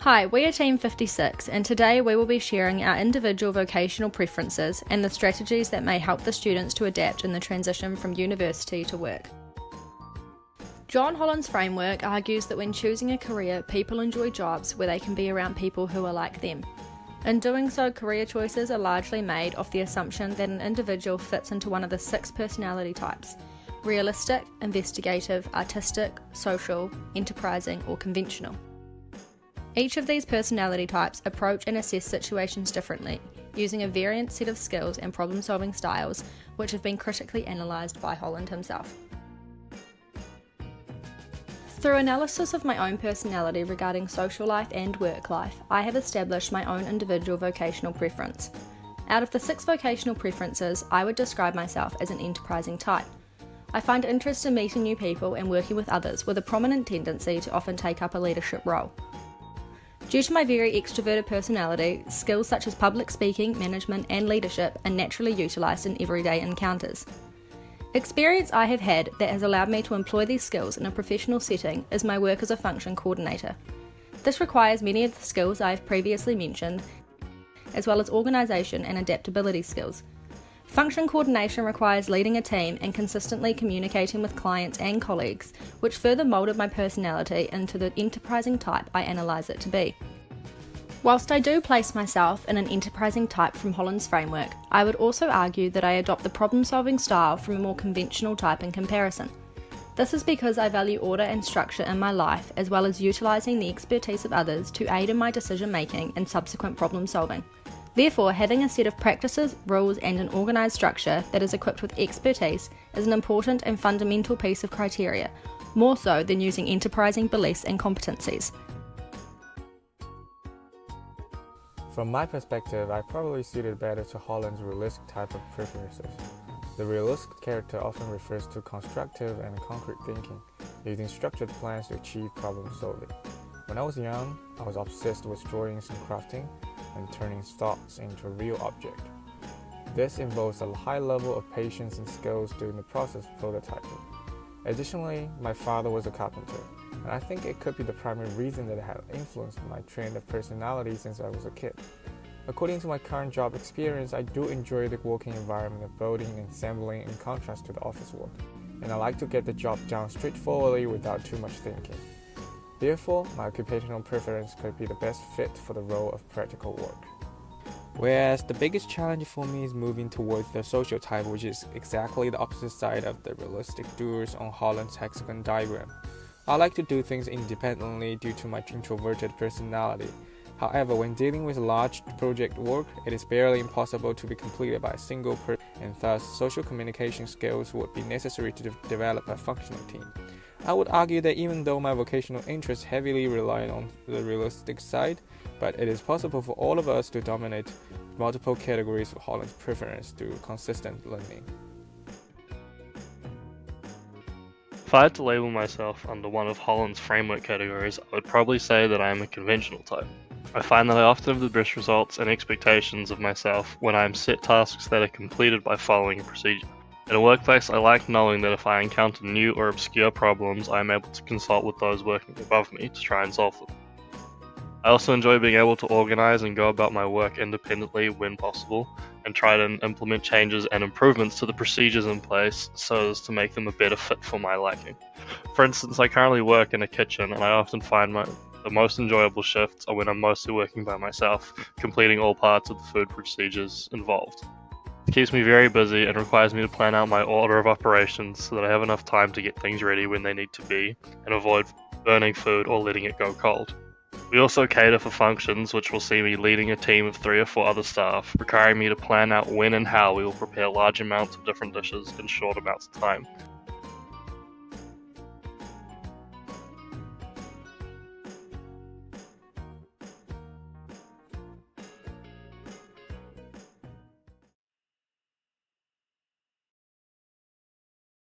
Hi, we are Team 56, and today we will be sharing our individual vocational preferences and the strategies that may help the students to adapt in the transition from university to work. John Holland's framework argues that when choosing a career, people enjoy jobs where they can be around people who are like them. In doing so, career choices are largely made off the assumption that an individual fits into one of the 6 personality types: realistic, investigative, artistic, social, enterprising, or conventional. Each of these personality types approach and assess situations differently, using a variant set of skills and problem-solving styles, which have been critically analysed by Holland himself. Through analysis of my own personality regarding social life and work life, I have established my own individual vocational preference. Out of the 6 vocational preferences, I would describe myself as an enterprising type. I find interest in meeting new people and working with others with a prominent tendency to often take up a leadership role. Due to my very extroverted personality, skills such as public speaking, management, and leadership are naturally utilised in everyday encounters. Experience I have had that has allowed me to employ these skills in a professional setting is my work as a function coordinator. This requires many of the skills I have previously mentioned, as well as organisation and adaptability skills. Function coordination requires leading a team and consistently communicating with clients and colleagues, which further moulded my personality into the enterprising type I analyse it to be. Whilst I do place myself in an enterprising type from Holland's framework, I would also argue that I adopt the problem-solving style from a more conventional type in comparison. This is because I value order and structure in my life, as well as utilising the expertise of others to aid in my decision-making and subsequent problem-solving. Therefore, having a set of practices, rules, and an organised structure that is equipped with expertise is an important and fundamental piece of criteria, more so than using enterprising beliefs and competencies. From my perspective, I probably suited better to Holland's realistic type of preferences. The realistic character often refers to constructive and concrete thinking, using structured plans to achieve problem solving. When I was young, I was obsessed with drawings and crafting, and turning thoughts into a real object. This involves a high level of patience and skills during the process of prototyping. Additionally, my father was a carpenter, and I think it could be the primary reason that it had influenced my trend of personality since I was a kid. According to my current job experience, I do enjoy the working environment of building and assembling in contrast to the office work, and I like to get the job done straightforwardly without too much thinking. Therefore, my occupational preference could be the best fit for the role of practical work. Whereas the biggest challenge for me is moving towards the social type, which is exactly the opposite side of the realistic doers on Holland's hexagon diagram. I like to do things independently due to my introverted personality. However, when dealing with large project work, it is barely impossible to be completed by a single person, and thus social communication skills would be necessary to develop a functional team. I would argue that even though my vocational interests heavily rely on the realistic side, but it is possible for all of us to dominate multiple categories of Holland's preference through consistent learning. If I had to label myself under one of Holland's framework categories, I would probably say that I am a conventional type. I find that I often have the best results and expectations of myself when I am set tasks that are completed by following a procedure. In a workplace, I like knowing that if I encounter new or obscure problems, I am able to consult with those working above me to try and solve them. I also enjoy being able to organize and go about my work independently when possible, and try to implement changes and improvements to the procedures in place so as to make them a better fit for my liking. For instance, I currently work in a kitchen, and I often find the most enjoyable shifts are when I'm mostly working by myself, completing all parts of the food procedures involved. It keeps me very busy and requires me to plan out my order of operations so that I have enough time to get things ready when they need to be and avoid burning food or letting it go cold. We also cater for functions which will see me leading a team of 3 or 4 other staff, requiring me to plan out when and how we will prepare large amounts of different dishes in short amounts of time.